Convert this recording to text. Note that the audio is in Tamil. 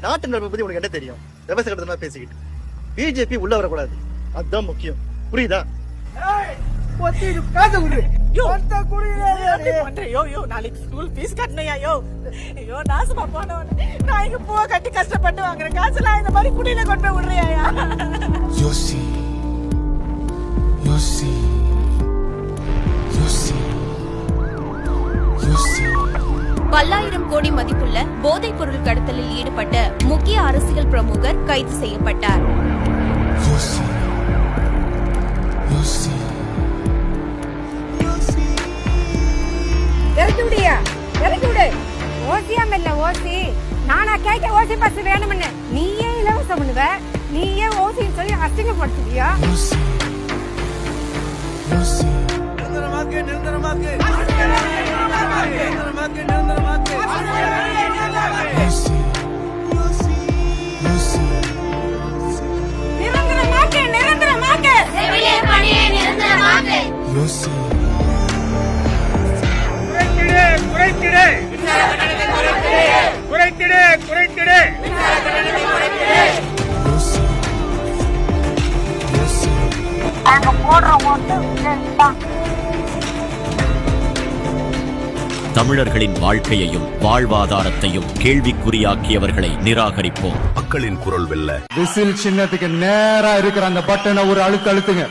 நாட்டு நடப்பை பத்தி உனக்கு என்ன தெரியும்? விவசாய கட்டணமா பேசிக்கிட்டு பிஜேபி உள்ள வரக்கூடாது, அதுதான் முக்கியம். புரியுதா? நாளைக்கு ஸ்கூல் ஃபீஸ் கட்டணையா? ஐயோ நாசமா போனவன், நான் இங்க பூவை கட்டி கஷ்டப்பட்டு வாங்குறேன் காசுலாம் இந்த மாதிரி குடியில கொண்டு போய் விடுறியா? யோசி யோசி யோசி யோசி. பல்லாயிரம் கோடி மதிப்புள்ள போதைப் பொருள் கடத்தலில் ஈடுபட்ட முக்கிய அரசியல் பிரமுகர் கைது செய்யப்பட்டார். யோசி யோசி. இறக்கி விடு. ஓசியா மெல்ல ஓசி. நானா கேட்க ஓசி பஸ் வேணும்னு நீயே இலவசம் பண்ணுவ. நீயே ஓசின்னு சொல்லி அசிங்கப்படுத்துவியா? யோசி யோசி. நிரந்தரமாக்கு நிரந்தரமாக்கு நிரந்தரமாக்கு நிரந்தரமாக்கு. யோசி யோசி யோசி. நிரந்தரமாக்கு நிரந்தரமாக்கு. செவிலியர் பணியை நிரந்தரமாக்கு. யோசி. குறைத்திடு குறைத்திடு குறைத்திடு. யோசி யோசி. அங்க போடுற ஓட்டு தமிழர்களின் வாழ்க்கையையும் வாழ்வாதாரத்தையும் கேள்விக்குறியாக்கியவர்களை நிராகரிப்போம். மக்களின் குரல் வெல்ல விசில் சின்னத்துக்கு நேரா இருக்கிற அந்த பட்டனை ஒரு அழுத்தம் அழுத்துங்க.